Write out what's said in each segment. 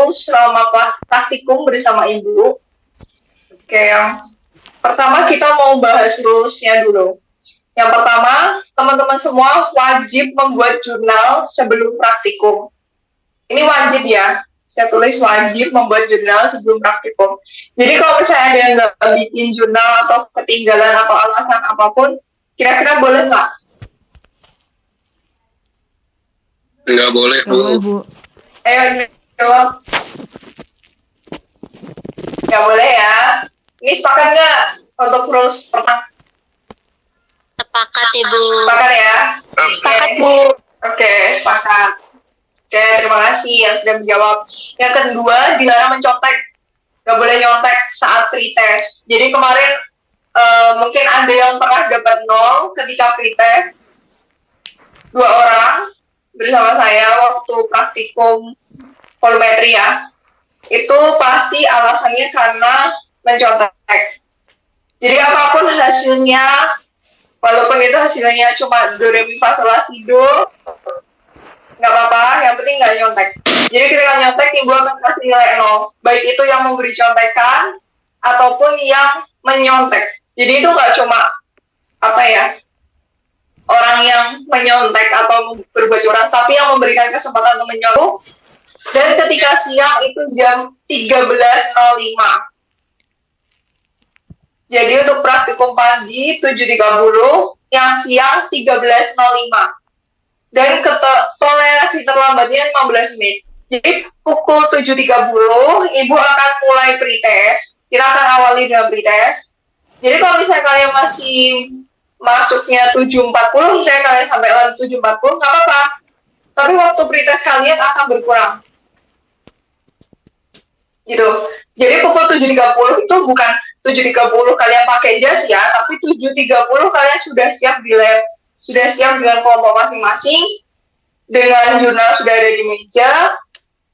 rules selama praktikum bersama Ibu. Oke, yang pertama kita mau bahas rules-nya dulu. Yang pertama, teman-teman semua wajib membuat jurnal sebelum praktikum. Ini wajib ya, saya tulis wajib membuat jurnal sebelum praktikum. Jadi kalau misalnya ada yang nggak bikin jurnal atau ketinggalan atau alasan apapun, kira-kira boleh nggak? Nggak boleh, Bu. Nggak boleh, Bu. Ayo jawab. Nggak boleh ya. Ini sepakat nggak untuk rules pertama? Sepakat, Ibu. Sepakat ya? Sepakat, Bu. Oke, sepakat. Oke, terima kasih yang sudah menjawab. Yang kedua, dilarang mencontek. Nggak boleh nyontek saat pretest. Jadi kemarin mungkin ada yang pernah dapat 0 ketika pretest. 2 orang bersama saya waktu praktikum volumetri ya. Itu pasti alasannya karena mencontek. Jadi apapun hasilnya, walaupun itu hasilnya cuma do, re, mi, fa, sol, la, si, do, nggak apa-apa, yang penting nggak nyontek. Jadi ketika nyontek, Ibu akan kasih nilai 0. Baik itu yang memberi contekan, ataupun yang menyontek. Jadi itu nggak cuma, orang yang menyontek atau berbuat curang, tapi yang memberikan kesempatan untuk menyontek. Dan ketika siang itu jam 13.05. Jadi untuk praktikum pagi 7.30, yang siang 13.05. Dan toleransi terlambatnya 15 menit. Jadi pukul 7.30, Ibu akan mulai pretest. Kita akan awali dengan pretest. Jadi kalau misalnya kalian masih masuknya 7.40, misalnya kalian sampai 7.40, nggak apa-apa. Tapi waktu pretest kalian akan berkurang. Gitu. Jadi pukul 7.30 itu bukan 7.30 kalian pakai jas ya, tapi 7.30 kalian sudah siap di lab, sudah siap dengan kelompok masing-masing, dengan jurnal sudah ada di meja,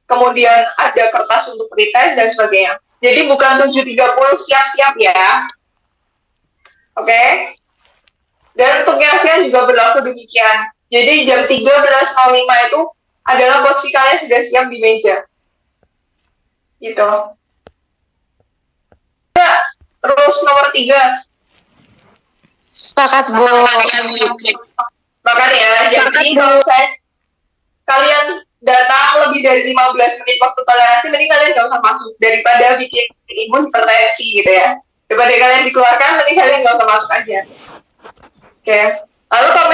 kemudian ada kertas untuk pretest dan sebagainya. Jadi bukan 7.30 siap-siap ya. Oke? Dan untuk yang siang juga berlaku demikian. Jadi jam 13.05 itu adalah posisi kalian sudah siap di meja. Gitu. Terus nomor 3. Sepakat, Bu. Sepakat ya. Jadi kalau kalian datang lebih dari 15 menit waktu toleransi, mending kalian nggak usah masuk daripada bikin Ibu hipertensi gitu ya. Daripada kalian dikeluarkan, mending kalian nggak usah masuk aja. Oke. Lalu kalau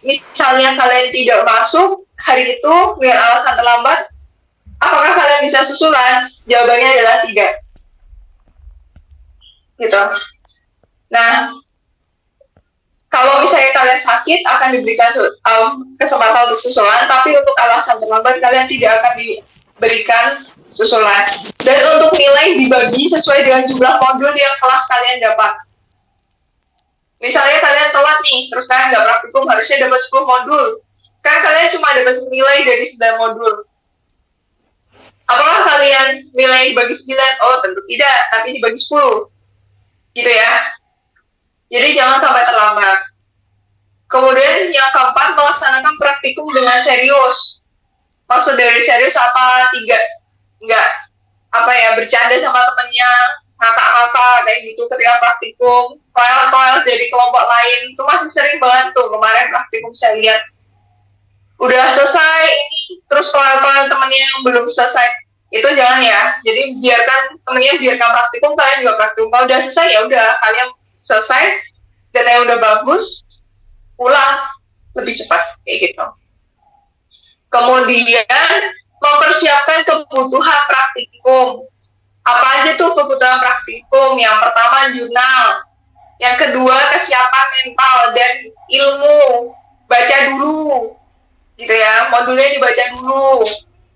misalnya kalian tidak masuk hari itu dengan alasan terlambat, apakah kalian bisa susulan? Jawabannya adalah tidak. Gitu. Nah, kalau misalnya kalian sakit, akan diberikan kesempatan untuk susulan, tapi untuk alasan terlambat, kalian tidak akan diberikan susulan. Dan untuk nilai dibagi sesuai dengan jumlah modul yang kelas kalian dapat. Misalnya kalian telat nih, terus kalian nggak praktikum, harusnya dapat 10 modul. Kan kalian cuma dapat nilai dari 9 modul. Apakah kalian nilai dibagi 9? Oh, tentu tidak, tapi dibagi 10. Gitu ya. Jadi jangan sampai terlambat. Kemudian yang keempat, melaksanakan praktikum dengan serius. Maksud dari serius apa? Bercanda sama temennya, ngakak-ngakak kayak gitu ketika praktikum. Toel-toel dari kelompok lain, itu masih sering banget tuh kemarin praktikum saya lihat. Udah selesai ini, terus toel-toel temennya yang belum selesai. Itu jangan ya. Jadi biarkan praktikum, kalian juga praktikum. Kalau udah selesai ya udah, kalian selesai, datanya udah bagus, pulang lebih cepat kayak gitu. Kemudian mempersiapkan kebutuhan praktikum. Apa aja tuh kebutuhan praktikum? Yang pertama jurnal, yang kedua kesiapan mental dan ilmu. Baca dulu, gitu ya. Modulnya dibaca dulu,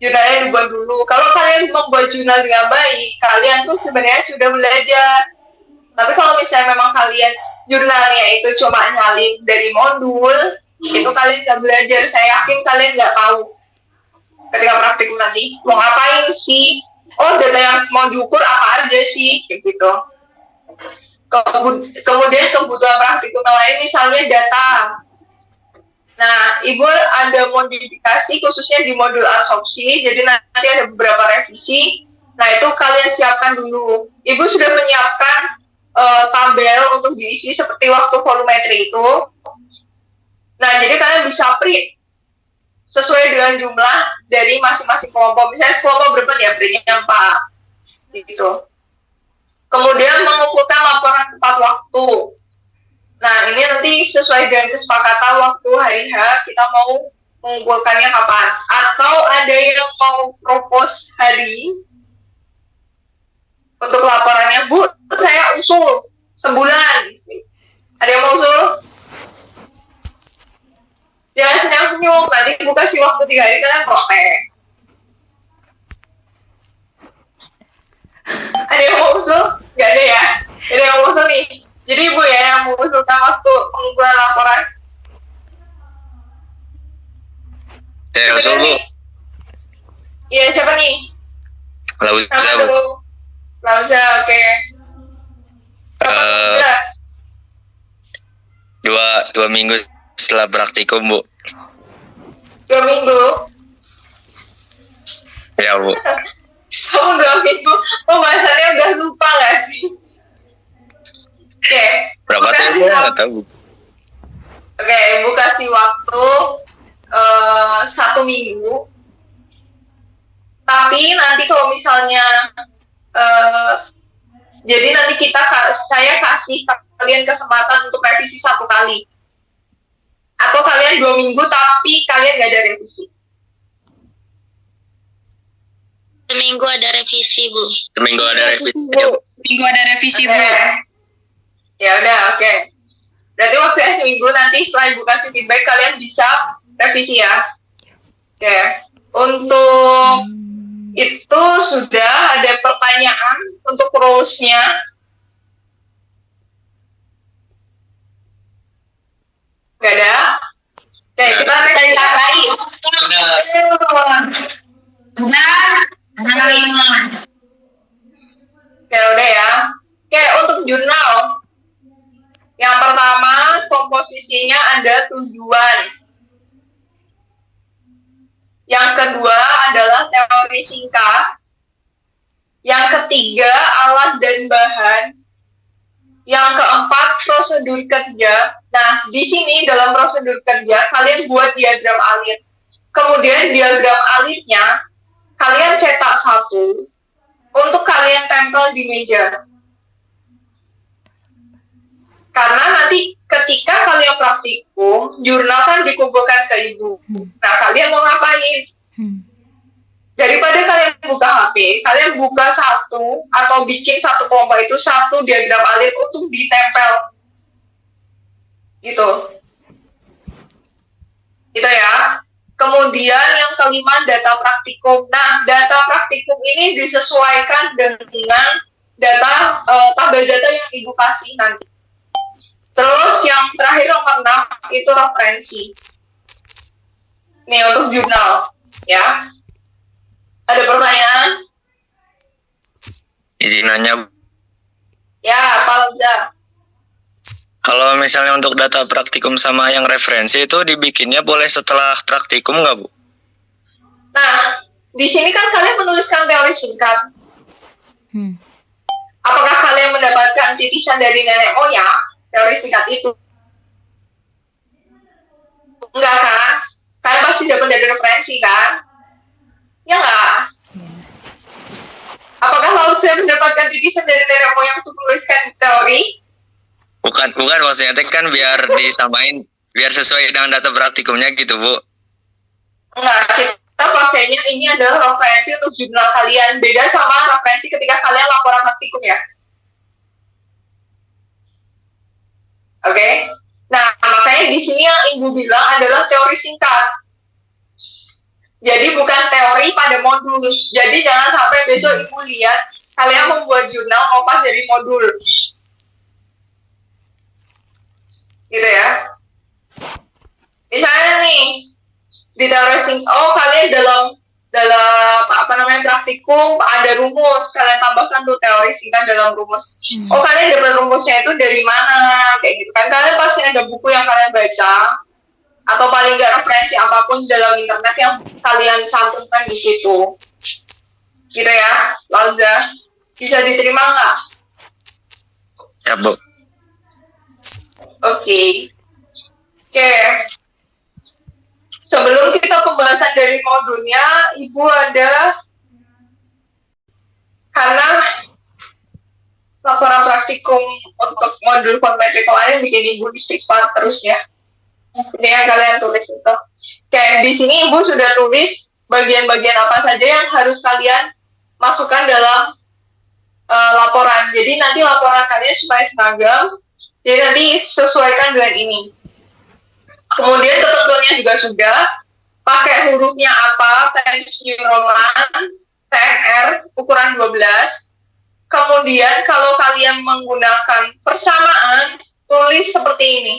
jurnalnya dibuat dulu. Kalau kalian membuat jurnal dengan baik, kalian tuh sebenarnya sudah belajar. Tapi kalau misalnya memang kalian jurnalnya itu cuma nyalin dari modul, itu kalian nggak belajar. Saya yakin kalian nggak tahu ketika praktikum nanti mau ngapain sih. Oh, data yang mau diukur apa aja sih, kayak gitu. Kemudian kebutuhan praktikum yang lain, misalnya data. Nah, Ibu ada modifikasi khususnya di modul absorpsi, jadi nanti ada beberapa revisi revisi. Nah, itu kalian siapkan dulu. Ibu sudah menyiapkan tabel untuk diisi seperti waktu volumetri itu. Nah, jadi kalian bisa print sesuai dengan jumlah dari masing-masing kelompok. Misalnya kelompok berapa ya, printnya 4. Gitu. Kemudian mengumpulkan laporan tepat waktu. Nah, ini nanti sesuai dengan kesepakatan waktu hari H, kita mau mengumpulkannya kapan. Atau ada yang mau propose hari untuk laporannya, Bu, saya usul sebulan. Ada yang mau usul? Jangan senyum-senyum, nanti Bu kasih waktu 3 hari, kalian protes. Ada yang mau usul? Gak ada ya? Ada yang mau usul nih? Jadi Ibu ya yang mengusulkan waktu pengumpulan laporan. Ya, usul Bu. Iya, siapa nih? Lauza Bu. Lauza, oke. Dua minggu setelah praktikum Bu. 2 minggu? Ya Bu. Kamu 2 minggu? Pembahasannya udah lupa gak sih? Oke. Berapa tahun Bu? Nggak tahu Bu. Oke, Ibu kasih waktu 1 minggu. Tapi nanti kalau misalnya jadi nanti saya kasih kalian kesempatan untuk revisi 1 kali. Atau kalian 2 minggu tapi kalian gak ada revisi. Seminggu ada revisi, Bu. Seminggu ada revisi. Seminggu ada revisi, Bu. Ya udah, oke. Berarti waktu seminggu nanti setelah Ibu kasih feedback kalian bisa revisi ya. Oke. Untuk itu sudah ada pertanyaan untuk rules-nya. Gak ada? Oke, kita next dari lain. Oke, udah ya. Oke, untuk jurnal. Yang pertama, komposisinya ada tujuan. Yang kedua adalah teori singkat. Yang ketiga, alat dan bahan. Yang keempat, prosedur kerja. Nah, di sini dalam prosedur kerja, kalian buat diagram alit. Kemudian diagram alitnya, kalian cetak 1 untuk kalian tempel di meja. Karena nanti ketika kalian praktikum, jurnal kan dikumpulkan ke Ibu. Nah, kalian mau ngapain? Daripada kalian buka HP, kalian buka 1 atau bikin 1 kelompok itu 1 diagram alit untuk ditempel. Gitu. Gitu ya. Kemudian yang kelima, data praktikum. Nah, data praktikum ini disesuaikan dengan data tabel data yang Ibu kasih nanti. Terus yang terakhir nomor 6 itu referensi. Nih untuk jurnal, ya. Ada pertanyaan? Izin nanya. Ya, Pak Lauza. Kalau misalnya untuk data praktikum sama yang referensi itu dibikinnya boleh setelah praktikum nggak Bu? Nah, di sini kan kalian menuliskan teori singkat. Apakah kalian mendapatkan titisan dari nenek moyang teori singkat itu? Enggak kan? Kalian pasti dapat dari referensi kan? Ya enggak? Apakah lalu saya mendapatkan titisan dari nenek moyang untuk menuliskan teori? Bukan maksudnya kan biar disamain, biar sesuai dengan data praktikumnya gitu Bu. Enggak, kita pakainya ini adalah referensi untuk jurnal kalian. Beda sama referensi ketika kalian laporan praktikum ya. Oke? Nah, makanya di sini yang Ibu bilang adalah teori singkat. Jadi bukan teori pada modul. Jadi jangan sampai besok Ibu lihat kalian membuat jurnal kopas dari modul. Gitu ya. Misalnya nih, di teori kalian dalam praktikum ada rumus, kalian tambahkan tuh teori singkat dalam rumus. Kalian dapat rumusnya itu dari mana, kayak gitu kan. Kalian pasti ada buku yang kalian baca, atau paling nggak referensi apapun dalam internet yang kalian cantumkan di situ. gitu ya, Lauza. Bisa diterima nggak? Ya, Bu. Oke. Sebelum kita pembahasan dari modulnya, Ibu ada karena laporan praktikum untuk modul konvensi kemarin bikin Ibu istighfar terus ya. Ini yang kalian tulis itu. Di sini Ibu sudah tulis bagian-bagian apa saja yang harus kalian masukkan dalam laporan. Jadi nanti laporan kalian supaya seragam, jadi nanti sesuaikan dengan ini. Kemudian ketentuannya juga sudah, pakai hurufnya apa, Times New Roman, TNR, ukuran 12. Kemudian kalau kalian menggunakan persamaan, tulis seperti ini.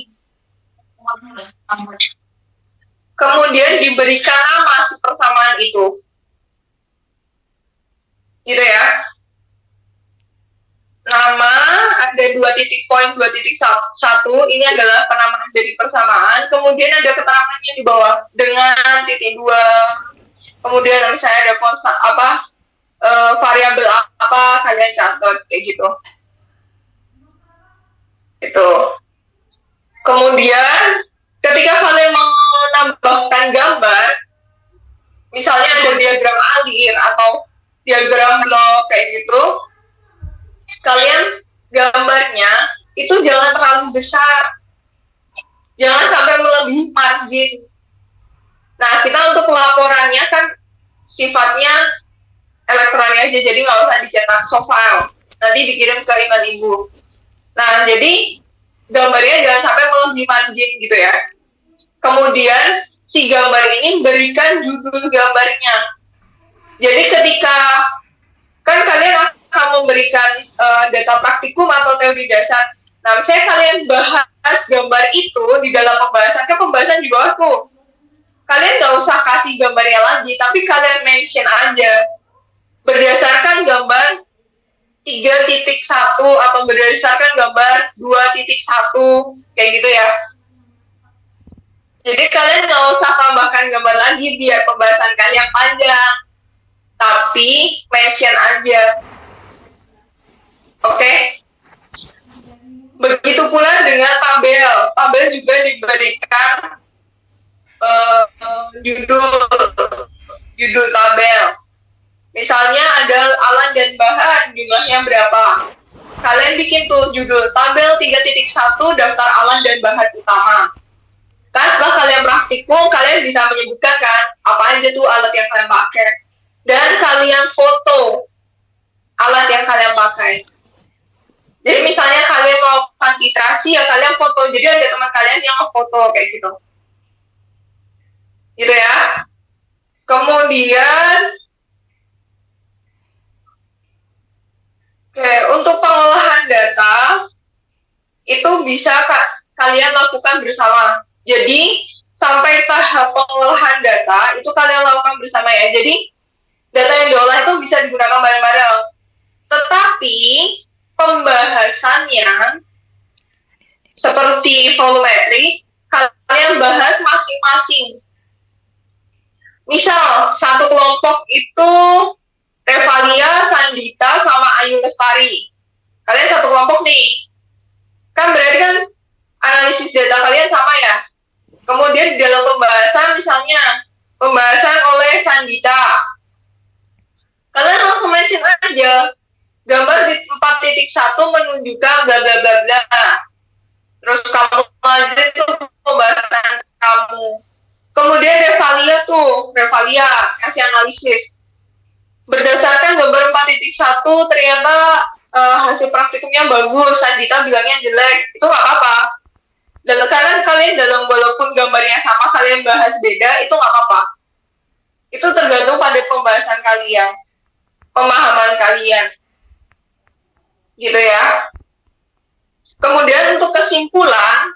Kemudian diberikan nama si persamaan itu. Gitu ya. Nama, ada 2 titik poin, 2 titik 1, ini adalah penamaan dari persamaan. Kemudian ada keterangannya di bawah, dengan titik 2. Kemudian misalnya ada konstan apa, variabel apa, kalian catat, kayak gitu. Itu. Kemudian, ketika kalian menambahkan gambar, misalnya ada diagram alir atau diagram blok, kayak gitu, kalian gambarnya itu jangan terlalu besar, jangan sampai melebihi margin. Nah, kita untuk laporannya kan sifatnya elektronik aja, jadi nggak usah dicetak soft file, nanti dikirim ke email Ibu. Nah, jadi gambarnya jangan sampai melebihi margin gitu ya. Kemudian si gambar ini berikan judul gambarnya. Jadi ketika kan kalian akan memberikan data praktikum atau teori dasar. Nah, misalnya kalian bahas gambar itu di dalam pembahasan di bawah tuh. Kalian nggak usah kasih gambarnya lagi, tapi kalian mention aja. Berdasarkan gambar 3.1 atau berdasarkan gambar 2.1, kayak gitu ya. Jadi kalian nggak usah tambahkan gambar lagi biar pembahasan kalian panjang. Tapi mention aja. Oke. Begitu pula dengan tabel. Tabel juga diberikan judul tabel. Misalnya ada alat dan bahan, jumlahnya berapa. Kalian bikin tuh judul tabel 3.1 daftar alat dan bahan utama. Kan setelah kalian praktikum, kalian bisa menyebutkan kan apa aja tuh alat yang kalian pakai. Dan kalian foto alat yang kalian pakai. Jadi misalnya kalian mau titrasi, ya kalian foto. Jadi ada teman kalian yang mau foto kayak gitu. Gitu ya. Kemudian, untuk pengolahan data, itu bisa kalian lakukan bersama. Jadi, sampai tahap pengolahan data, itu kalian lakukan bersama ya. Jadi, data yang diolah itu bisa digunakan bareng-bareng. Tetapi, pembahasannya, seperti volumetri, kalian bahas masing-masing. Misal, satu kelompok itu Revalia, Sandita, sama Ayu Lestari. Kalian satu kelompok nih. Kan berarti kan analisis data kalian sama ya. Kemudian di dalam pembahasan, misalnya pembahasan oleh Sandita, kalian langsung mention aja gambar di 4.1 menunjukkan bla bla bla bla. Terus kamu aja itu pembahasan kamu. Kemudian Revalia kasih analisis. Berdasarkan gambar 4.1 ternyata hasil praktikumnya bagus, Sandita bilangnya jelek, itu nggak apa-apa. Dan karena kalian walaupun gambarnya sama, kalian bahas beda, itu nggak apa-apa. Itu tergantung pada pembahasan kalian, pemahaman kalian. Gitu ya. Kemudian untuk kesimpulan,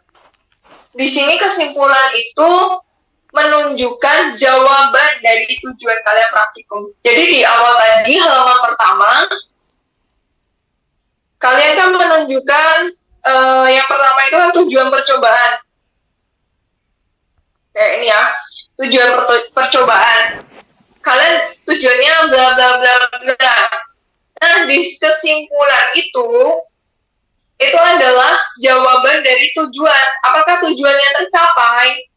di sini kesimpulan itu menunjukkan jawaban dari tujuan kalian praktikum. Jadi di awal tadi, halaman pertama, kalian kan menunjukkan yang pertama itu kan tujuan percobaan. Kayak ini ya, tujuan percobaan. Kalian tujuannya bla bla bla bla. Nah, di kesimpulan itu adalah jawaban dari tujuan. Apakah tujuannya tercapai?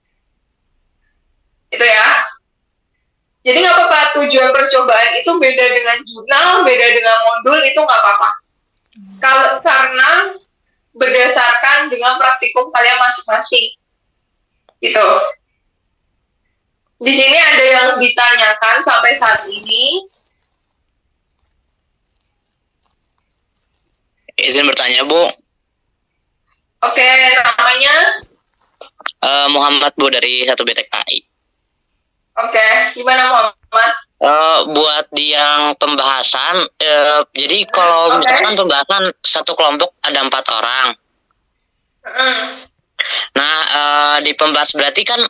Itu ya. Jadi nggak apa-apa, tujuan percobaan itu beda dengan jurnal, beda dengan modul, itu nggak apa-apa. Karena berdasarkan dengan praktikum kalian masing-masing. Gitu. Di sini ada yang ditanyakan sampai saat ini. Izin bertanya, Bu. Oke, namanya? Muhammad, Bu, dari 1B TKI. Oke, gimana Muhammad? Buat yang pembahasan, jadi kalau misalkan pembahasan satu kelompok ada 4 orang. Nah, di pembahas berarti kan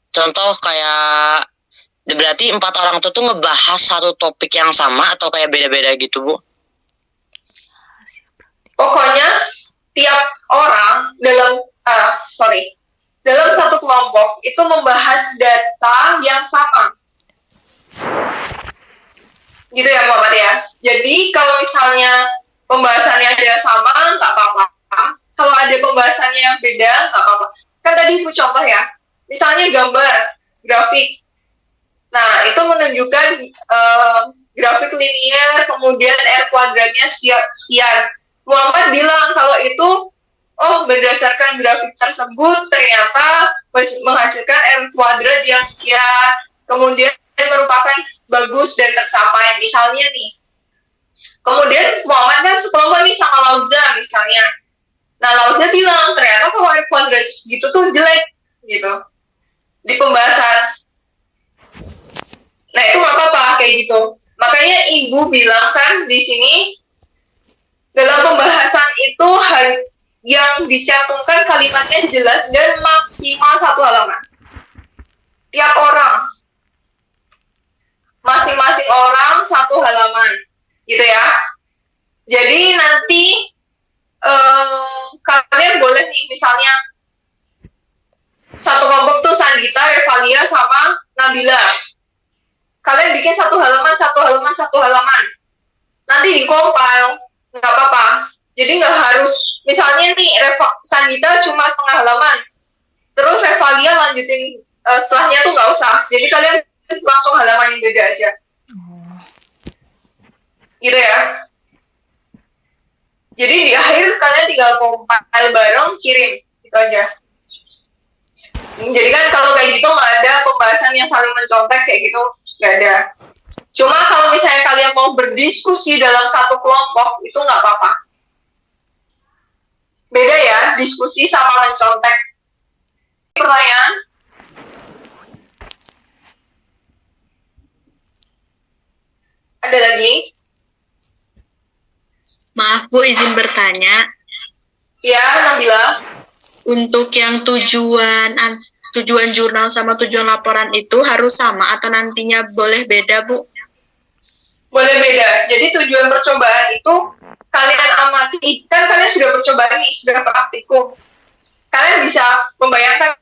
contoh kayak berarti 4 orang itu tuh ngebahas satu topik yang sama atau kayak beda-beda gitu, Bu? Pokoknya tiap orang dalam satu kelompok itu membahas data yang sama. Gitu ya Muhammad ya. Jadi kalau misalnya pembahasannya ada sama, nggak apa-apa. Kalau ada pembahasannya yang beda, nggak apa-apa. Kan tadi aku contoh ya, misalnya gambar, grafik. Nah, itu menunjukkan grafik linier, kemudian R kuadratnya sekian. Muhammad bilang kalau itu, berdasarkan grafik tersebut ternyata menghasilkan R kuadrat yang sekian, kemudian merupakan bagus dan tercapai, misalnya nih. Kemudian Muhammad kan sekelompok nih sama Lauza misalnya. Nah, Lauza bilang ternyata kalau R kuadrat gitu tuh jelek, gitu. Di pembahasan. Nah, itu nggak apa-apa kayak gitu. Makanya Ibu bilang kan di sini, dalam pembahasan itu yang dicantumkan kalimatnya jelas dan maksimal 1 halaman. Tiap orang. Masing-masing orang 1 halaman. Gitu ya. Jadi nanti kalian boleh nih misalnya satu kelompok tuh Sandita, Revalia, sama Nabila. Kalian bikin 1 halaman, 1 halaman, 1 halaman. Nanti di-compile. Nggak apa-apa. Jadi nggak harus, misalnya nih, Sandita cuma setengah halaman. Terus Revalia lanjutin setelahnya tuh nggak usah. Jadi kalian langsung halaman yang beda aja. Gitu ya. Jadi di akhir kalian tinggal compile bareng, kirim. Gitu aja. Jadi kan kalau kayak gitu nggak ada pembahasan yang saling mencontek kayak gitu. Nggak ada. Cuma kalau misalnya kalian mau berdiskusi dalam satu kelompok, itu nggak apa-apa. Beda ya, diskusi sama mencontek. Pertanyaan? Ada lagi? Maaf Bu, izin bertanya. Ya, Nabila. Untuk yang tujuan jurnal sama tujuan laporan itu harus sama atau nantinya boleh beda, Bu? Boleh beda. Jadi tujuan percobaan itu kalian amati, kan kalian sudah percobaan nih, sudah praktikum. Kalian bisa membayangkan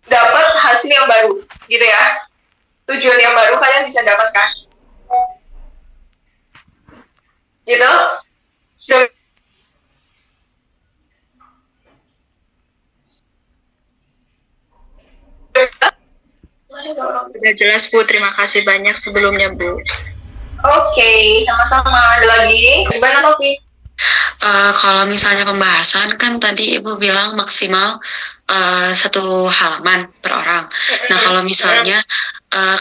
dapat hasil yang baru, gitu ya. Tujuan yang baru kalian bisa dapatkan. Gitu? Sudah. Sudah jelas Bu, terima kasih banyak sebelumnya Bu. Oke, sama-sama. Ada lagi? Gimana Novi? Kalau misalnya pembahasan kan tadi Ibu bilang maksimal 1 halaman per orang. Nah kalau misalnya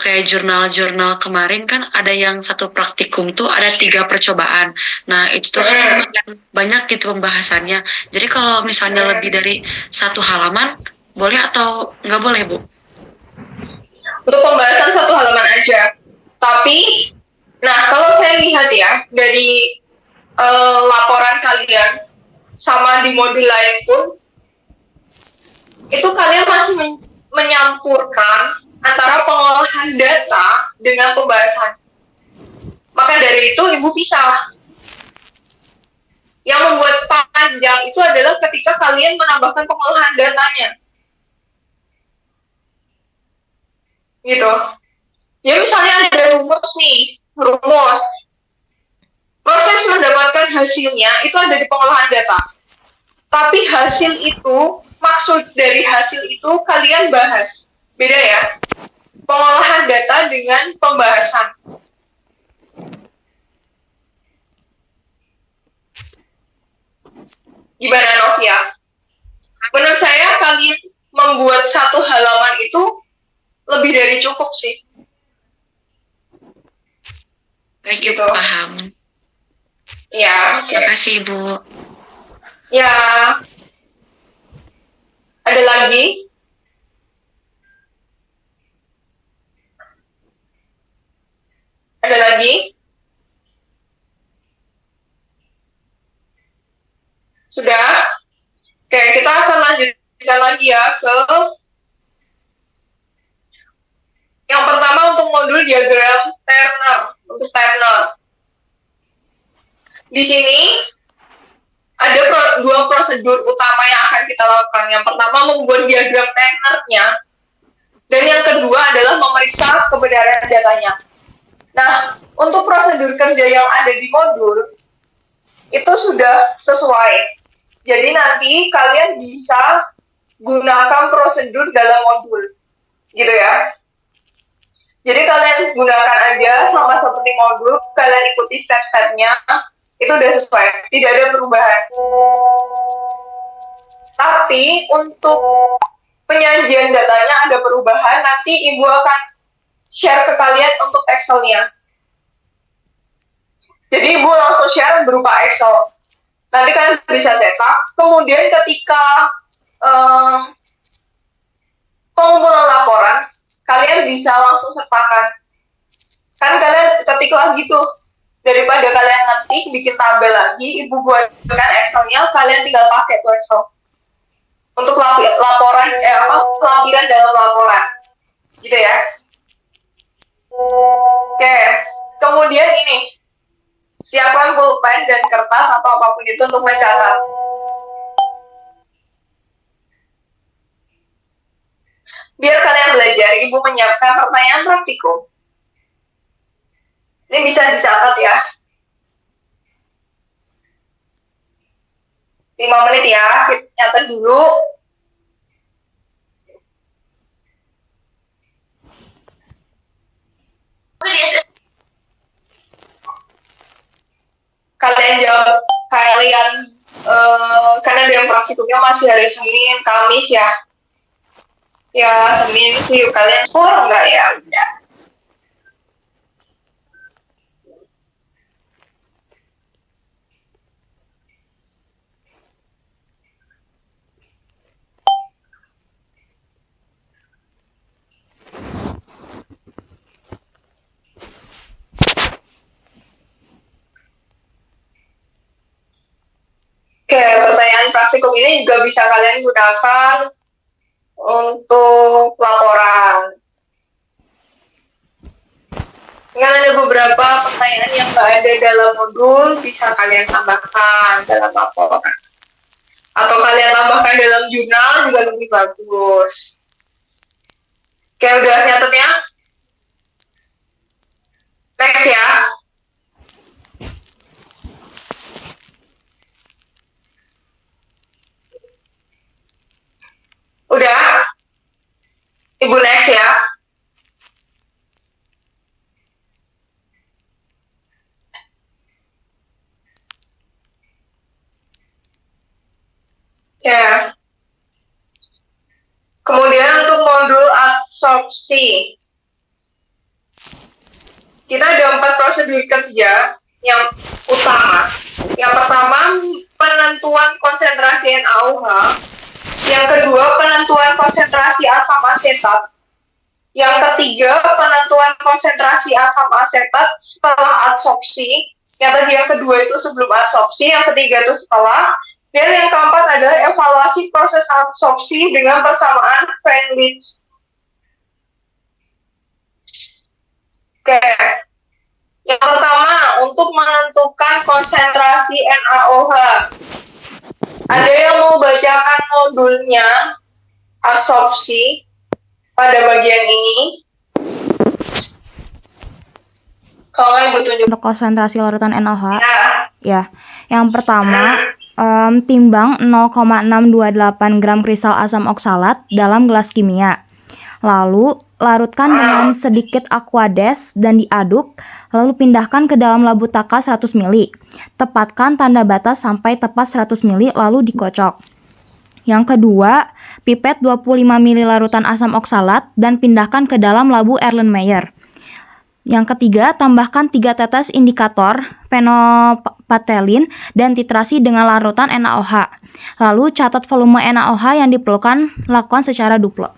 kayak jurnal-jurnal kemarin kan ada yang satu praktikum tuh ada 3 percobaan. Nah itu tuh kan banyak gitu pembahasannya. Jadi kalau misalnya lebih dari 1 halaman boleh atau nggak boleh Bu? Untuk pembahasan 1 halaman aja. Tapi, nah kalau saya lihat ya dari laporan kalian sama di modul lain pun, itu kalian masih menyampurkan antara pengolahan data dengan pembahasan. Maka dari itu Ibu pisah. Yang membuat panjang itu adalah ketika kalian menambahkan pengolahan datanya. Gitu. Ya misalnya ada rumus nih, rumus. Proses mendapatkan hasilnya itu ada di pengolahan data. Tapi hasil itu, maksud dari hasil itu kalian bahas. Beda ya. Pengolahan data dengan pembahasan. Gimana Novia? Menurut saya kalian membuat satu halaman itu lebih dari cukup sih. Baik, Gitu. Ibu paham. Ya, oke. Terima kasih, Ibu. Ya. Ada lagi? Ada lagi? Sudah? Oke, kita akan lanjutkan lagi ya ke yang pertama untuk modul diagram Turner, untuk Turner. Di sini ada dua prosedur utama yang akan kita lakukan. Yang pertama membuat diagram Turner-nya, dan yang kedua adalah memeriksa kebenaran datanya. Nah, untuk prosedur kerja yang ada di modul itu sudah sesuai. Jadi nanti kalian bisa gunakan prosedur dalam modul, gitu ya. Jadi kalian gunakan aja sama seperti modul, kalian ikuti step-stepnya, itu udah sesuai, tidak ada perubahan. Tapi untuk penyajian datanya ada perubahan, nanti Ibu akan share ke kalian untuk Excel-nya. Jadi Ibu langsung share berupa Excel. Nanti kalian bisa cetak, kemudian ketika pengumpulan laporan, kalian bisa langsung sertakan. Kan kalian ketik lagi tuh, daripada kalian ngetik, bikin tabel lagi, Ibu buatkan Excel-nya, kalian tinggal pakai tuh Excel. Untuk laporan, lampiran dalam laporan. Gitu ya. Oke, kemudian ini, siapkan pulpen dan kertas atau apapun itu untuk mencatat. Biar kalian belajar, Ibu menyiapkan pertanyaan praktikum. Ini bisa dicatat ya. 5 menit ya, kita catat dulu. Kalian jawab, karena ada yang praktikumnya masih hari Senin, Kamis ya. Ya, Senin sih, kalian kurang nggak ya? Udah. Oke, pertanyaan praktikum ini juga bisa kalian gunakan untuk laporan. Dengan ada beberapa pertanyaan yang nggak ada dalam modul, bisa kalian tambahkan dalam laporan. Atau kalian tambahkan dalam jurnal juga lebih bagus. Oke, udah nyatetnya? Next ya. Udah? Ibu next ya. Ya. Kemudian untuk modul absorpsi. Kita ada 4 prosedur kerja yang utama. Yang pertama, penentuan konsentrasi NaOH. Yang kedua, penentuan konsentrasi asam asetat. Yang ketiga, penentuan konsentrasi asam asetat setelah adsorpsi. Yang kedua itu sebelum adsorpsi, yang ketiga itu setelah. Dan yang keempat adalah evaluasi proses adsorpsi dengan persamaan French. Oke. Yang pertama, untuk menentukan konsentrasi NaOH. Ada yang mau bacakan modulnya absorpsi pada bagian ini? Kalau nggak ibu tunjuk. Untuk konsentrasi larutan NaOH, Ya. ya. Yang pertama, timbang 0,628 gram kristal asam oksalat dalam gelas kimia. Lalu, larutkan dengan sedikit aquades dan diaduk, lalu pindahkan ke dalam labutaka 100 ml. Tepatkan tanda batas sampai tepat 100 ml, lalu dikocok. Yang kedua, pipet 25 ml larutan asam oksalat dan pindahkan ke dalam labu Erlenmeyer. Yang ketiga, tambahkan 3 tetes indikator phenolphthalein dan titrasi dengan larutan NaOH. Lalu catat volume NaOH yang diperlukan, lakukan secara duplo.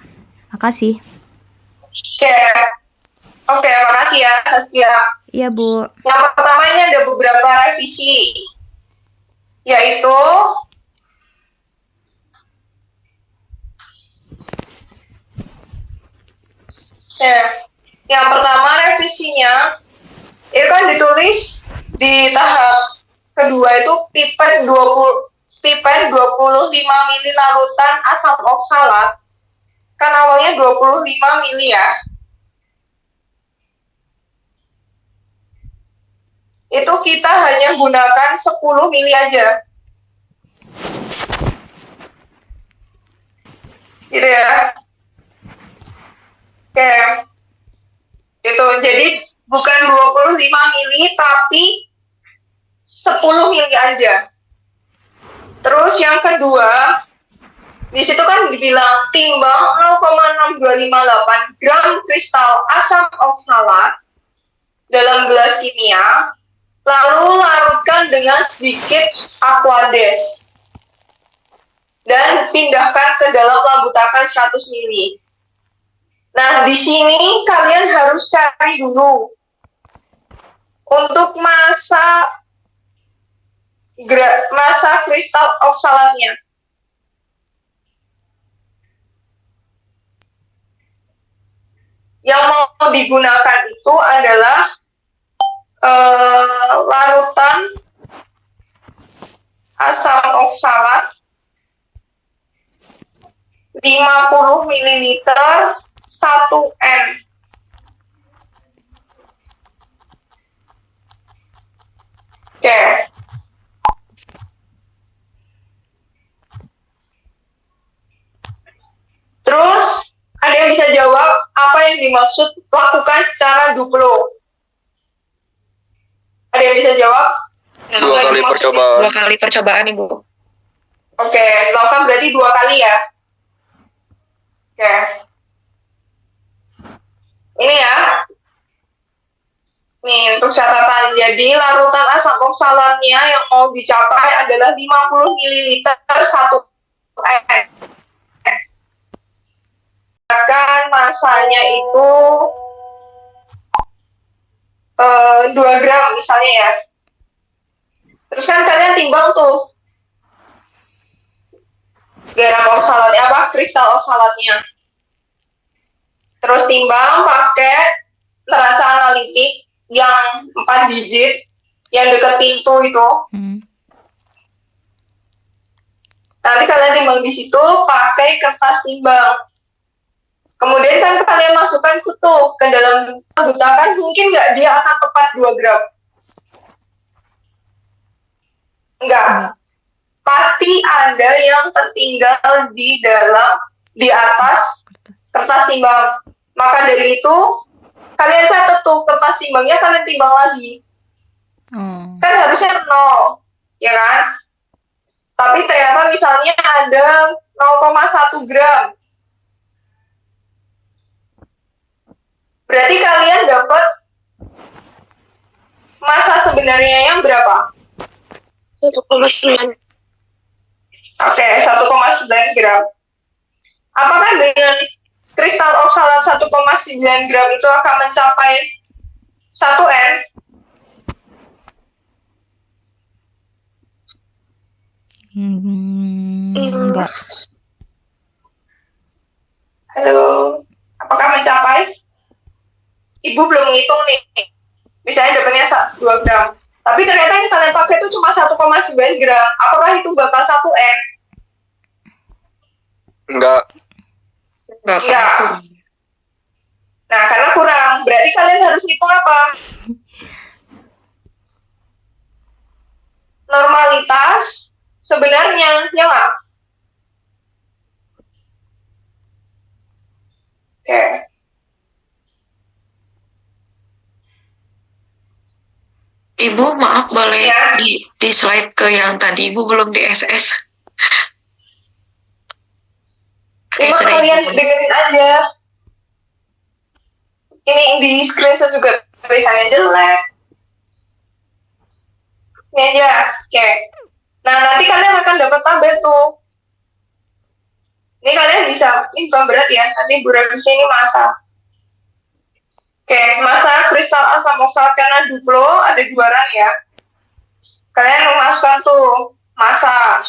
Makasih. Oke, makasih ya Saskia. Iya, Bu. Yang pertama ini ada beberapa revisi, yaitu yang pertama revisinya itu kan ditulis di tahap kedua itu pipet 25 ml larutan asam oksalat. Kan awalnya 25 ml ya. Itu kita hanya gunakan 10 ml aja. Gitu ya. Oke. Itu jadi bukan 25 ml tapi 10 ml aja. Terus yang kedua, di situ kan dibilang timbang 0,6258 gram kristal asam oksalat dalam gelas kimia, lalu larutkan dengan sedikit aquades dan pindahkan ke dalam labutaka 100 ml. Nah, di sini kalian harus cari dulu untuk massa kristal oksalatnya. Yang mau digunakan itu adalah larutan asam oksalat 50 ml 1N. Oke. Terus ada yang bisa jawab apa yang dimaksud lakukan secara duplo? Ada yang bisa jawab? Dua kali percobaan. 2 kali percobaan, Ibu. Oke, lakukan berarti 2 kali ya. Oke. Ini ya. Nih, untuk catatan. Jadi, larutan asam oksalatnya yang mau dicapai adalah 50 ml 1N. Akan masanya itu 2 gram misalnya ya. Terus kan kalian timbang tuh garam oksalatnya kristal oksalatnya. Terus timbang pakai neraca analitik yang 4 digit yang dekat pintu itu. Nanti kalian timbang di situ pakai kertas timbang. Kemudian kan kalian masukkan ke dalam labutakan, mungkin nggak dia akan tepat 2 gram. Enggak. Pasti ada yang tertinggal di atas kertas timbang. Maka dari itu, kalian catat tuh kertas timbangnya, kalian timbang lagi. Kan harusnya 0, ya kan? Tapi ternyata misalnya ada 0,1 gram. Berarti kalian dapat massa sebenarnya yang berapa? 1,9. Oke, 1,9 gram. Apakah dengan kristal oksalat 1,9 gram itu akan mencapai 1N? Enggak. Halo, apakah mencapai? Ibu belum ngitung nih. misalnya dapatnya 2 gram, tapi ternyata yang kalian pakai itu cuma 1,9 gram, apakah itu bakal 1N? Enggak. Nggak Iya. kurang. Nah, karena kurang, berarti kalian harus hitung apa? Normalitas sebenarnya, ya nggak? Oke. Ibu, maaf boleh Ya. di slide ke yang tadi Ibu belum di SS. Cuma sudah kalian Ibu. dengerin aja. Ini di screenshot juga tulisannya jelek. Ini aja, oke. Nah, nanti kalian akan dapat tabel tuh. Ini kalian bisa, ini bukan berat ya, nanti Bu revisi ini massa. Oke, massa kristal asam oksalat karena duplo ada 2 rang ya. Kalian memasukkan tuh massa.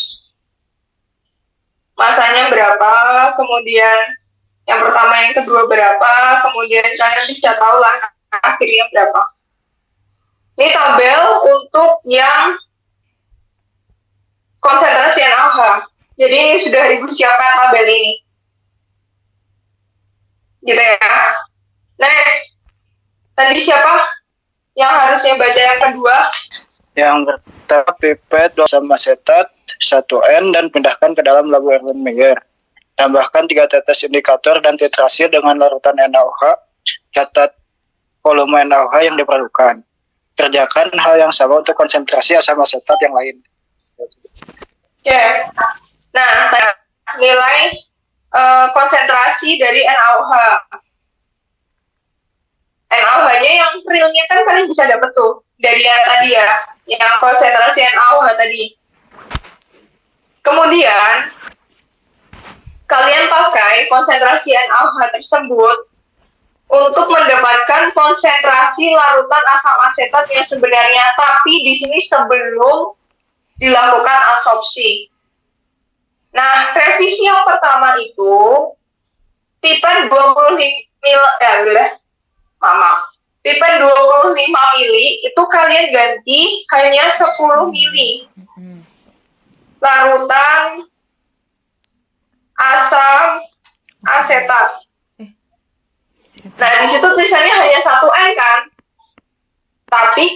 Massanya berapa, kemudian yang pertama, yang kedua berapa, kemudian kalian bisa tahu lah akhirnya berapa. Ini tabel untuk yang konsentrasi NaOH. Jadi ini sudah Ibu siapkan tabel ini. Gitu ya. Next. Tadi siapa yang harusnya baca yang kedua? Yang pertama pipet 2 sama asetat 1N dan pindahkan ke dalam labu Erlenmeyer. Tambahkan 3 tetes indikator dan titrasi dengan larutan NaOH. Catat volume NaOH yang diperlukan. Kerjakan hal yang sama untuk konsentrasi asam asetat yang lain. Oke. Nah, nilai konsentrasi dari NaOH. NaOH-nya yang realnya kan kalian bisa dapat tuh dari yang tadi ya, yang konsentrasi NaOH tadi. Kemudian kalian pakai konsentrasi NaOH tersebut untuk mendapatkan konsentrasi larutan asam asetat yang sebenarnya, tapi di sini sebelum dilakukan absorpsi. Nah, revisi yang pertama itu pipet 25 mili itu kalian ganti hanya 10 mili larutan asam asetat. Nah, di situ tulisannya hanya 1N kan? Tapi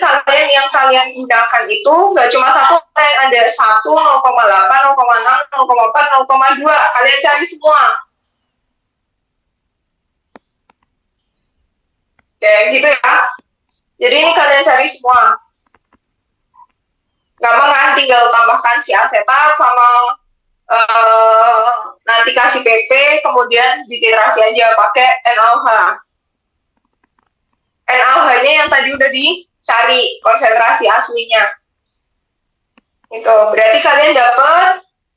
yang kalian gunakan itu nggak cuma 1N, ada 1, 0,8, 0,6, 0,4, 0,2. Kalian cari semua. Kayak gitu ya. Jadi ini kalian cari semua. Gampang kan, tinggal tambahkan si asetat sama nanti kasih PP, kemudian dititrasi aja pakai NaOH. NaOH-nya yang tadi udah dicari konsentrasi aslinya. Itu berarti kalian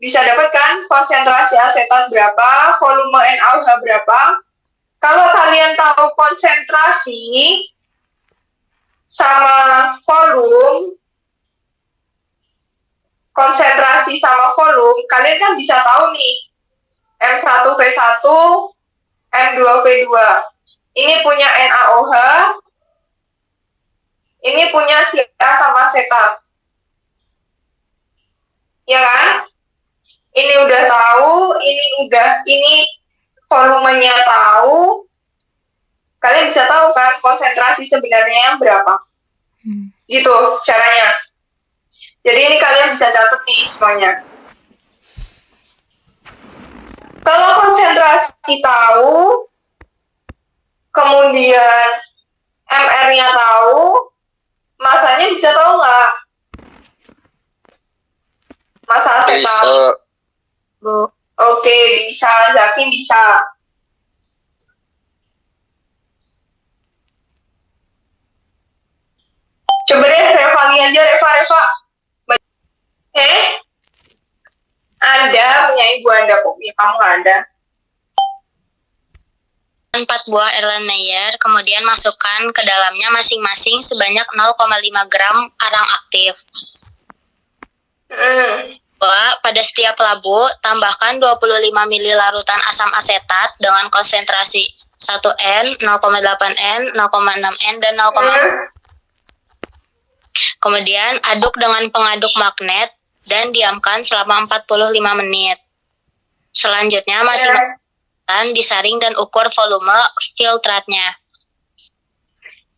bisa dapat kan konsentrasi asetat berapa, volume NaOH berapa. Kalau kalian tahu konsentrasi sama volume, kalian kan bisa tahu nih M1P1, M2P2. Ini punya NaOH, ini punya si asam asetat. Ya kan? Ini udah tahu, ini volumenya tahu. Kalian bisa tahu kan konsentrasi sebenarnya berapa. Gitu caranya. Jadi ini kalian bisa catat nih semuanya. Kalau konsentrasi tahu, kemudian MR-nya tahu, masanya bisa tahu nggak? Masa asetat? Bisa. Bu. Oke, bisa. Zaki bisa. Coba deh Reva aja, Reva. Anda punya ibu Anda kok, ya kamu ada. 4 buah Erlenmeyer, kemudian masukkan ke dalamnya masing-masing sebanyak 0,5 gram arang aktif. Pada setiap labu, tambahkan 25 ml larutan asam asetat dengan konsentrasi 1N, 0,8N, 0,6N, dan 0,4. Kemudian aduk dengan pengaduk magnet dan diamkan selama 45 menit. Selanjutnya masing-masing disaring dan ukur volume filtratnya.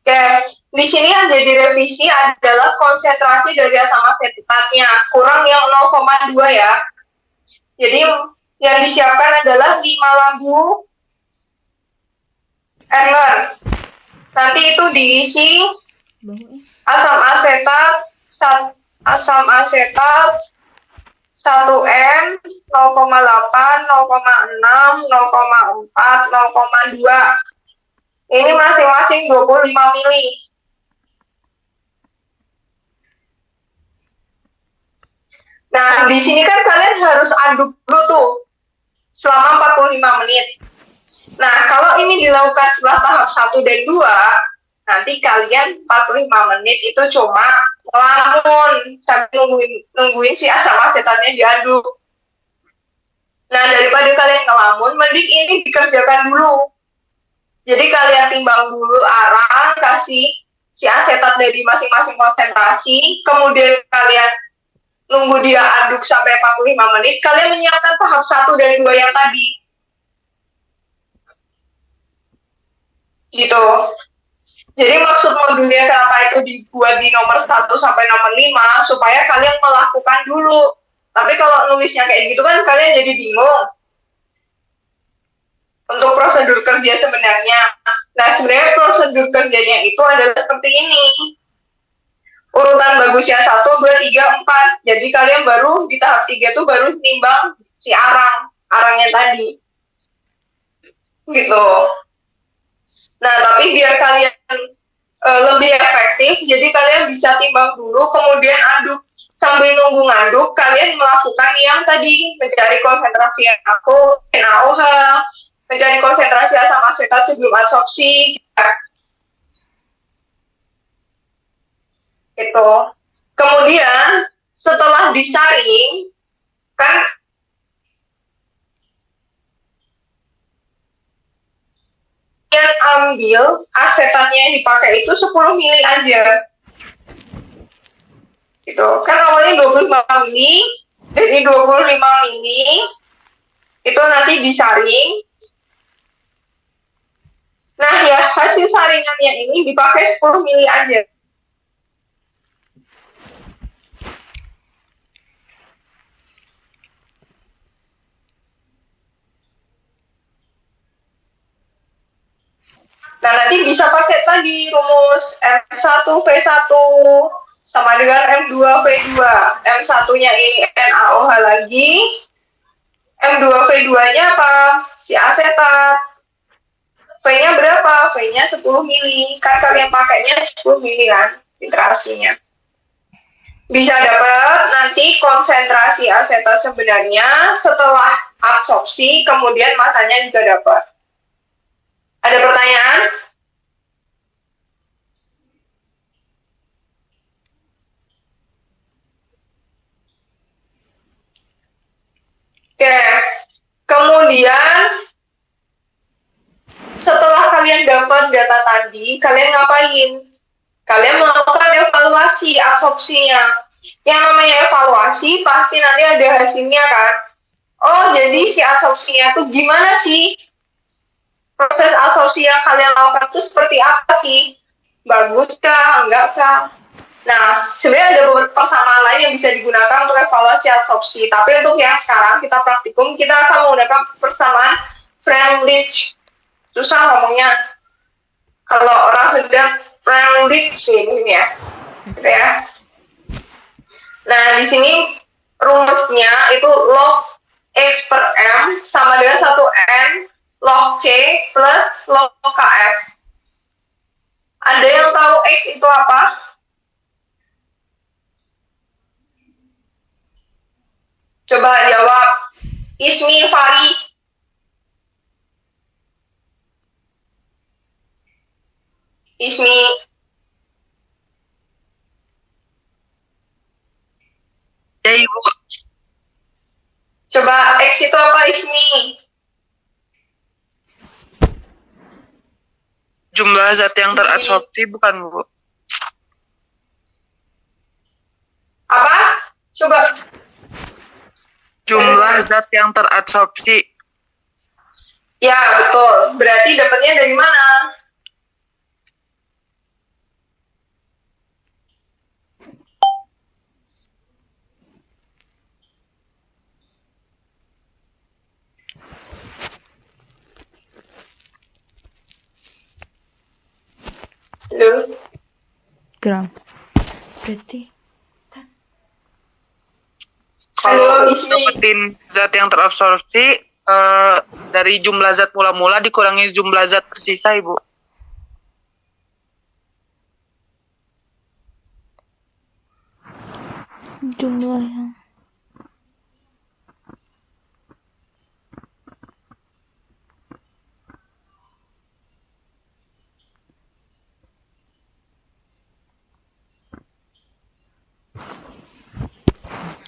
Oke, di sini yang jadi revisi adalah konsentrasi dari asam asetatnya, kurang yang 0,2 ya. Jadi yang disiapkan adalah 5 lampu Erlen. Nanti itu diisi asam asetat 1N, 0,8, 0,6, 0,4, 0,2. Ini masing-masing 25 mili. Nah, di sini kan kalian harus aduk dulu tuh selama 45 menit. Nah, kalau ini dilakukan setelah tahap 1 dan 2, nanti kalian 45 menit itu cuma ngelamun sambil nungguin si asam asetatnya diaduk. Nah, daripada kalian ngelamun, mending ini dikerjakan dulu. Jadi kalian timbang dulu arang, kasih si asetat dari masing-masing konsentrasi, kemudian kalian nunggu dia aduk sampai 45 menit, kalian menyiapkan tahap 1 dan 2 yang tadi. Gitu. Jadi maksud modulnya kenapa itu dibuat di nomor 1 sampai nomor 5, supaya kalian melakukan dulu. Tapi kalau nulisnya kayak gitu kan kalian jadi bingung. Untuk prosedur kerja sebenarnya. Nah, sebenarnya prosedur kerjanya itu adalah seperti ini. Urutan bagusnya 1, 2, 3, 4. Jadi kalian baru di tahap 3 tuh baru nimbang si arangnya tadi. Gitu. Nah, tapi biar kalian lebih efektif, jadi kalian bisa timbang dulu, kemudian aduk. Sambil nunggu ngaduk, kalian melakukan yang tadi, mencari konsentrasi NaOH, mencari konsentrasi asam asetat sebelum adsorpsi. Gitu. Kemudian, setelah disaring, kan yang ambil asetatnya yang dipakai itu 10 mili aja. Gitu. Kan awalnya 25 mili, jadi 25 mili itu nanti disaring. Nah, ya hasil saringannya ini dipakai 10 mili aja. Nah, nanti bisa pakai tadi rumus M1V1 sama dengan M2V2. M1-nya ini NaOH lagi. M2V2-nya apa? Si asetat. V-nya berapa? V-nya 10 mili. Kan kalian pakainya 10 mili kan, filtrasinya. Bisa dapat nanti konsentrasi asetat sebenarnya setelah absorpsi, kemudian masanya juga dapat. Ada pertanyaan? Oke, kemudian setelah kalian dapat data tadi, kalian ngapain? Kalian melakukan evaluasi absorpsinya. Yang namanya evaluasi pasti nanti ada hasilnya kan? Oh, jadi si absorpsinya tuh gimana sih? Proses absorpsi yang kalian lakukan itu seperti apa sih? Bagus kah? Enggak kah? Nah, sebenarnya ada beberapa persamaan lain yang bisa digunakan untuk evaluasi absorpsi. Tapi untuk yang sekarang kita praktikum, kita akan menggunakan persamaan Freundlich. Susah ngomongnya. Kalau orang sudah Freundlich ini ya. Gitu ya. Nah, di sini rumusnya itu log X per M sama dengan 1N log C plus log KF. Ada yang tahu X itu apa? Coba jawab. Ismi Faris. Ismi. Ya, Ibu. Coba X itu apa, Ismi? Jumlah zat yang teradsorpsi bukan, Bu? Apa? Coba. Jumlah zat yang terabsorpsi. Ya, betul. Berarti dapatnya dari mana? Halo? Gram. Berarti Kalau Halo, untuk dapetin zat yang terabsorpsi, dari jumlah zat mula-mula dikurangi jumlah zat tersisa, Ibu. jumlah yang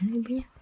ini